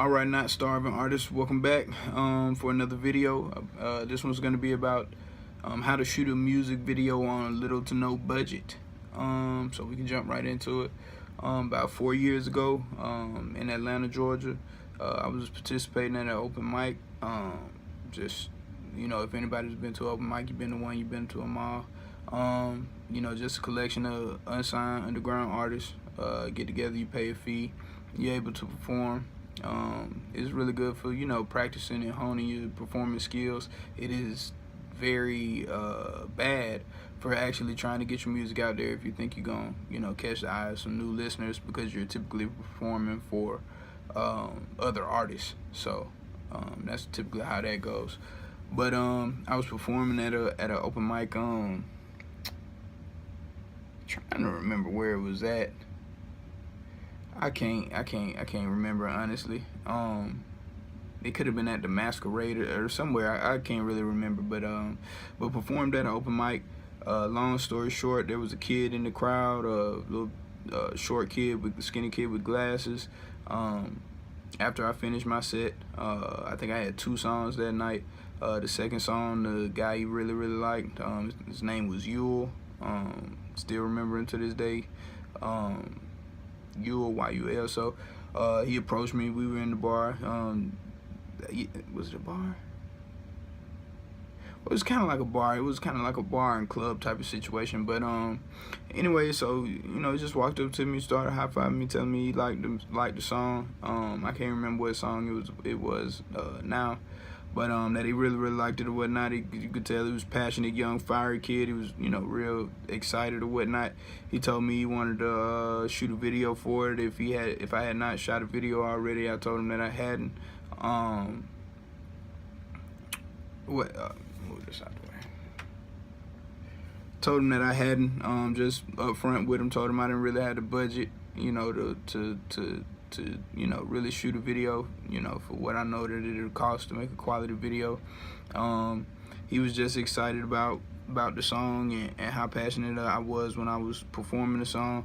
Alright, not starving artists, welcome back for another video. This one's going to be about how to shoot a music video on little to no budget. So we can jump right into it. About 4 years ago in Atlanta, Georgia, I was participating at an open mic. Just, you know, if anybody's been to an open mic, you've been to one, you've been to them all. You know, just a collection of unsigned underground artists. Get together, you pay a fee, you're able to perform. It's really good for, you know, practicing and honing your performance skills. It is very bad for actually trying to get your music out there if you think you're gonna, you know, catch the eye of some new listeners, because you're typically performing for other artists. So that's typically how that goes. But I was performing at an open mic. Trying to remember where it was at. I can't remember, honestly. It could have been at the Masquerade or somewhere. I can't really remember, but performed at an open mic. Long story short, there was a kid in the crowd, a little short kid, with the skinny kid with glasses. After I finished my set, I think I had 2 songs that night. The second song, the guy he really liked, his name was Yule. Still remember him to this day. Yule, Y-U-L. So he approached me. We were in the bar. Was it a bar? It was kind of like a bar. It was kind of like a bar and club type of situation. But anyway, so, you know, he just walked up to me, started high-fiving me, telling me he liked the song. I can't remember what song it was now. But that he really liked it or whatnot. You could tell he was passionate, young, fiery kid. He was, you know, real excited or whatnot. He told me he wanted to shoot a video for it. If I had not shot a video already, I told him that I hadn't. Move this out the way. Told him that I hadn't. Just up front with him. Told him I didn't really have the budget, you know, to you know, really shoot a video, you know, for what I know that it'll cost to make a quality video. He was just excited about the song and how passionate I was when I was performing the song.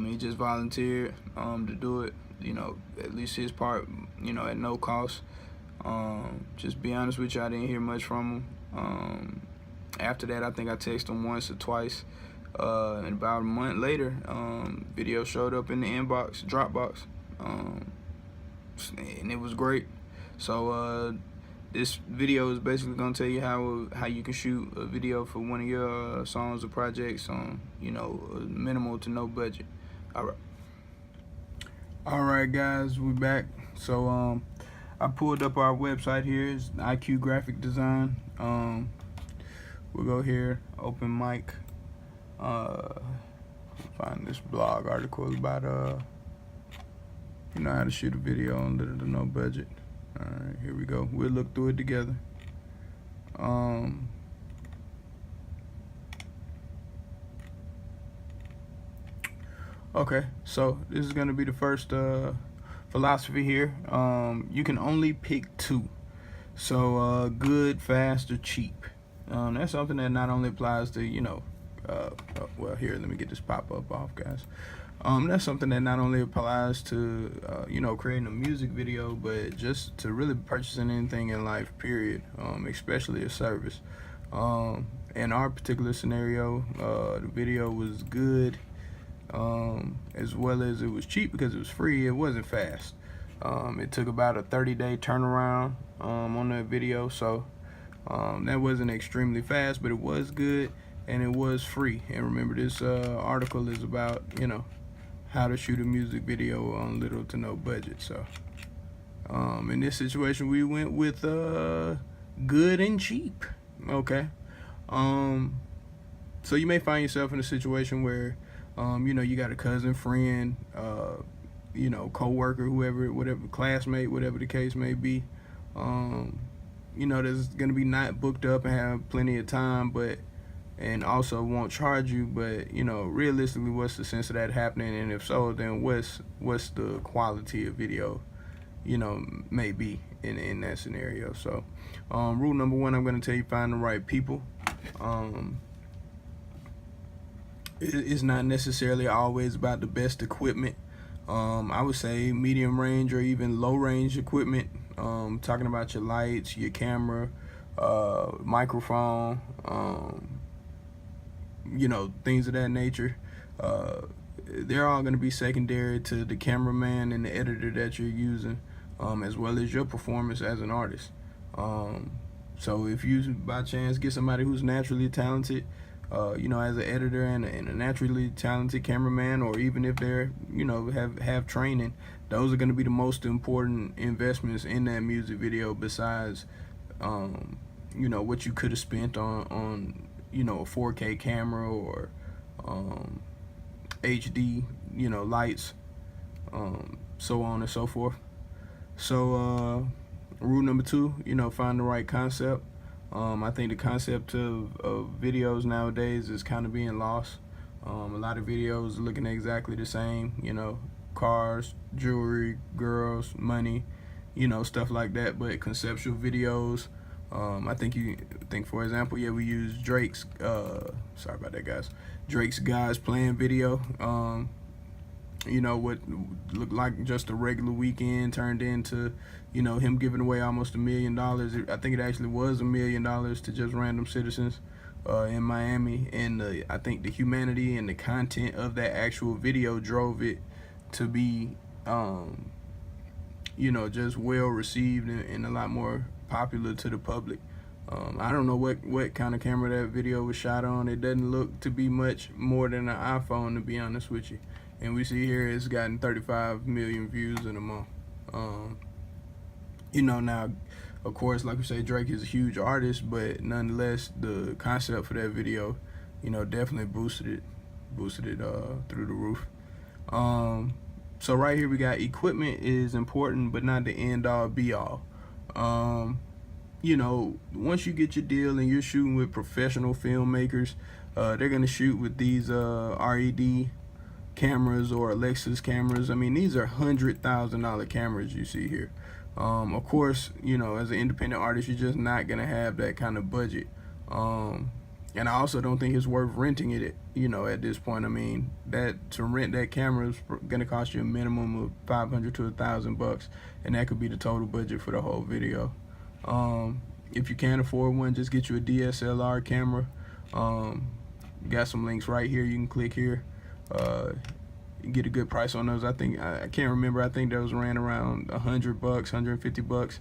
He just volunteered to do it, you know, at least his part, you know, at no cost. Just be honest with you, I didn't hear much from him. After that, I think I texted him once or twice. And about a month later, video showed up in the inbox, Dropbox. And it was great. So this video is basically gonna tell you how you can shoot a video for one of your songs or projects on, you know, minimal to no budget. Alright guys, we're back. So I pulled up our website here. It's IQ Graphic Design. We'll go here, open mic. Find this blog article about you know, how to shoot a video on little to no budget. Alright, here we go. We'll look through it together. Okay, so this is gonna be the first philosophy here. You can only pick 2. So good, fast, or cheap. That's something that not only applies to, you know, well, here, let me get this pop-up off, guys. That's something that not only applies to, you know, creating a music video, but just to really purchasing anything in life, period, especially a service. In our particular scenario, the video was good, as well as it was cheap because it was free. It wasn't fast. It took about a 30-day turnaround on that video, so that wasn't extremely fast, but it was good. And it was free. And remember, this article is about, you know, how to shoot a music video on little to no budget. So in this situation, we went with good and cheap. Okay. So you may find yourself in a situation where you know, you got a cousin, friend, you know, co-worker, whoever, whatever, classmate, whatever the case may be, you know, that's gonna be not booked up and have plenty of time, and also won't charge you. But, you know, realistically, what's the sense of that happening? And if so, then what's the quality of video, you know, maybe in that scenario? So rule number 1, I'm going to tell you, find the right people. It's not necessarily always about the best equipment. I would say medium range or even low range equipment. Talking about your lights, your camera, microphone, you know, things of that nature. They're all going to be secondary to the cameraman and the editor that you're using, as well as your performance as an artist. So if you by chance get somebody who's naturally talented, you know, as an editor and a naturally talented cameraman, or even if they're, you know, have training, those are going to be the most important investments in that music video, besides you know, what you could have spent on you know, a 4K camera or HD, you know, lights, so on and so forth. So rule number 2, you know, find the right concept. I think the concept of videos nowadays is kind of being lost. A lot of videos are looking exactly the same, you know, cars, jewelry, girls, money, you know, stuff like that. But conceptual videos, I think for example, yeah, we use Drake's sorry about that, guys, Drake's Guys Playing video. You know, what looked like just a regular weekend turned into, you know, him giving away almost $1 million. I think it actually was $1 million to just random citizens in Miami. And I think the humanity and the content of that actual video drove it to be, you know, just well received and a lot more popular to the public. I don't know what kind of camera that video was shot on. It doesn't look to be much more than an iPhone, to be honest with you. And we see here it's gotten 35 million views in a month. You know, now, of course, like we say, Drake is a huge artist, but nonetheless, the concept for that video, you know, definitely boosted it through the roof. So right here we got equipment is important, but not the end all be all. You know, once you get your deal and you're shooting with professional filmmakers, they're gonna shoot with these RED cameras or Lexus cameras. I mean, these are $100,000 cameras you see here. Of course, you know, as an independent artist, you're just not gonna have that kind of budget. And I also don't think it's worth renting it, you know, at this point. I mean, that to rent that camera is gonna cost you a minimum of $500 to $1,000, and that could be the total budget for the whole video. If you can't afford one, just get you a DSLR camera. Got some links right here. You can click here. Get a good price on those. I think I can't remember. I think those ran around $100, $150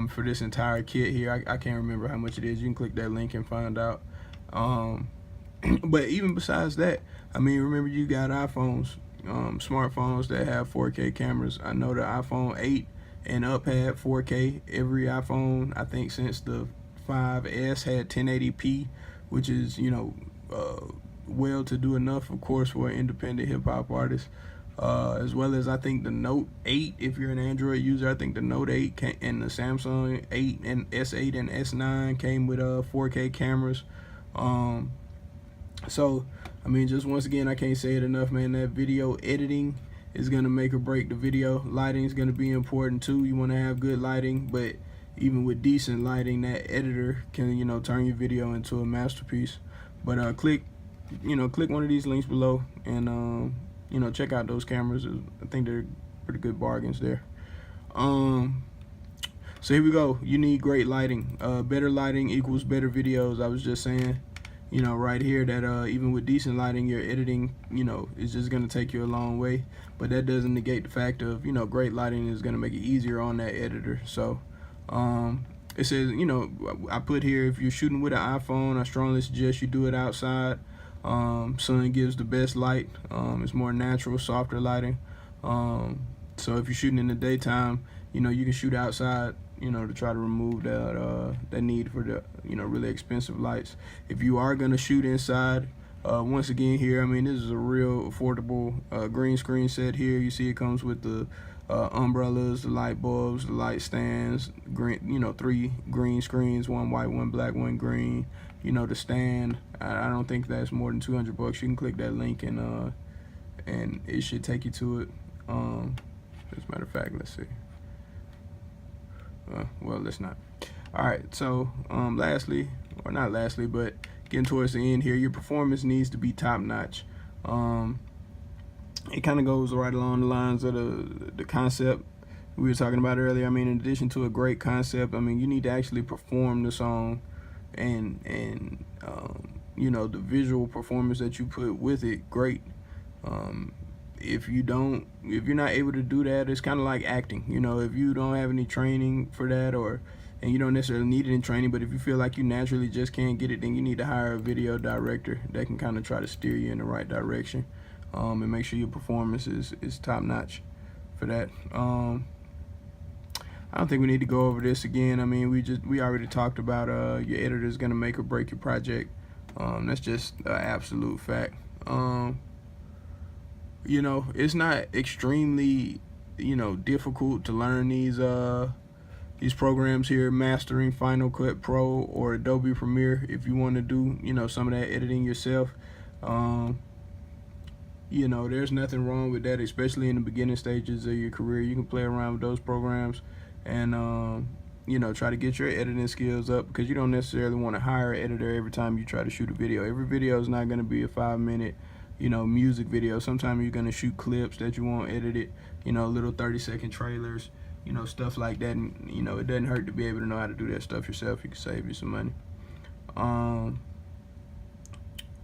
for this entire kit here. I can't remember how much it is. You can click that link and find out. But even besides that, I mean, remember, you got iPhones, smartphones that have 4K cameras. I know the iPhone 8 and up had 4K. Every iPhone, I think, since the 5S had 1080p, which is, you know, well to do enough, of course, for an independent hip-hop artist. As well as, I think, the Note 8, if you're an Android user, I think the Note 8 and the Samsung 8 and S8 and S9 came with 4K cameras. So, I mean, just once again, I can't say it enough, man. That video editing is going to make or break the video. Lighting is going to be important too. You want to have good lighting, but even with decent lighting, that editor can, you know, turn your video into a masterpiece. But click one of these links below and you know, check out those cameras. I think they're pretty good bargains there. So here we go. You need great lighting. Better lighting equals better videos. I was just saying, you know, right here that even with decent lighting, your editing, you know, is just gonna take you a long way. But that doesn't negate the fact of, you know, great lighting is gonna make it easier on that editor. So it says, you know, I put here, if you're shooting with an iPhone, I strongly suggest you do it outside. Sun gives the best light. It's more natural, softer lighting. So if you're shooting in the daytime, you know, you can shoot outside, you know, to try to remove that need for the, you know, really expensive lights. If you are gonna shoot inside, once again here, I mean, this is a real affordable green screen set here. You see it comes with the umbrellas, the light bulbs, the light stands, green, you know, 3 green screens, 1 white, 1 black, 1 green. You know, the stand, I don't think that's more than $200. You can click that link and it should take you to it. As a matter of fact, let's see. Well, let's not. All right, so lastly, or not lastly, but getting towards the end here, your performance needs to be top notch. it kind of goes right along the lines of the concept we were talking about earlier. I mean, in addition to a great concept, I mean, you need to actually perform the song, and you know, the visual performance that you put with it, great. If you're not able to do that, it's kind of like acting. You know, if you don't have any training for that, and you don't necessarily need it in training, but if you feel like you naturally just can't get it, then you need to hire a video director that can kind of try to steer you in the right direction, and make sure your performance is top notch for that. I don't think we need to go over this again. I mean, we already talked about your editor is gonna make or break your project. That's just an absolute fact. You know, it's not extremely, you know, difficult to learn these programs here, mastering Final Cut Pro or Adobe Premiere, if you want to do, you know, some of that editing yourself. You know, there's nothing wrong with that, especially in the beginning stages of your career. You can play around with those programs and you know, try to get your editing skills up, because you don't necessarily want to hire an editor every time you try to shoot a video. Every video is not going to be a 5-minute, you know, music video. Sometimes you're going to shoot clips that you want edited, you know, little 30-second trailers, you know, stuff like that. And, you know, it doesn't hurt to be able to know how to do that stuff yourself. You can save you some money.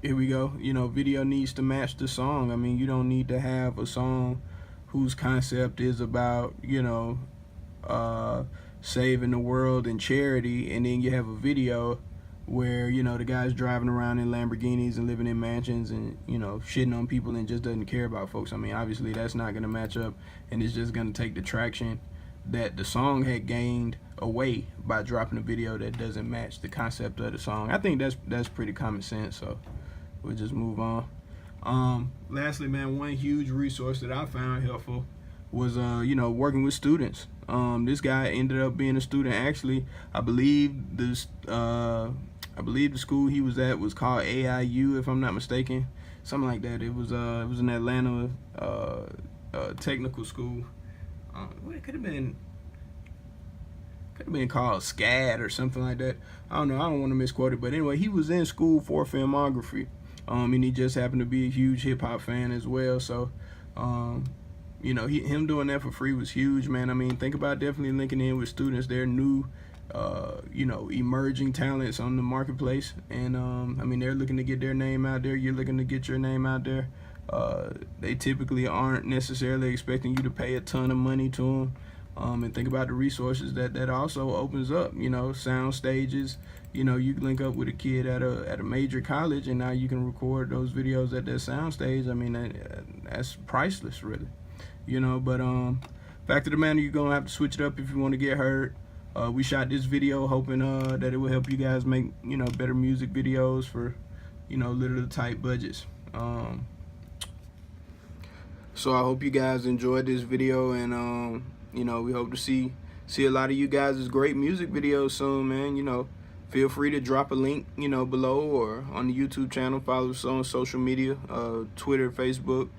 Here we go. You know, video needs to match the song. I mean, you don't need to have a song whose concept is about, you know, saving the world and charity, and then you have a video where, you know, the guy's driving around in Lamborghinis and living in mansions and, you know, shitting on people and just doesn't care about folks. I mean, obviously that's not going to match up, and it's just going to take the traction that the song had gained away by dropping a video that doesn't match the concept of the song. I think that's pretty common sense, so we'll just move on. Lastly, man, one huge resource that I found helpful was you know, working with students. This guy ended up being a student. Actually, I believe the school he was at was called AIU, if I'm not mistaken, something like that. It was an Atlanta technical school. Well, it could have been called SCAD or something like that. I don't know. I don't want to misquote it, but anyway, he was in school for filmography, and he just happened to be a huge hip hop fan as well. So, you know, him doing that for free was huge, man. I mean, think about definitely linking in with students. They're new, you know, emerging talents on the marketplace, and I mean, they're looking to get their name out there. You're looking to get your name out there. They typically aren't necessarily expecting you to pay a ton of money to them. And think about the resources that also opens up. You know, sound stages. You know, you link up with a kid at a major college, and now you can record those videos at that sound stage. I mean, that's priceless, really. You know, but fact of the matter, you're gonna have to switch it up if you want to get heard. We shot this video hoping that it will help you guys make, you know, better music videos for, you know, little tight budgets. So I hope you guys enjoyed this video, and you know, we hope to see a lot of you guys' great music videos soon, man. You know, feel free to drop a link, you know, below or on the YouTube channel. Follow us on social media, Twitter, Facebook,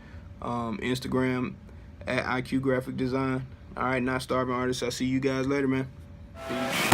Instagram, at IQ Graphic Design. All right, Not Starving Artists. I'll see you guys later, man. Peace.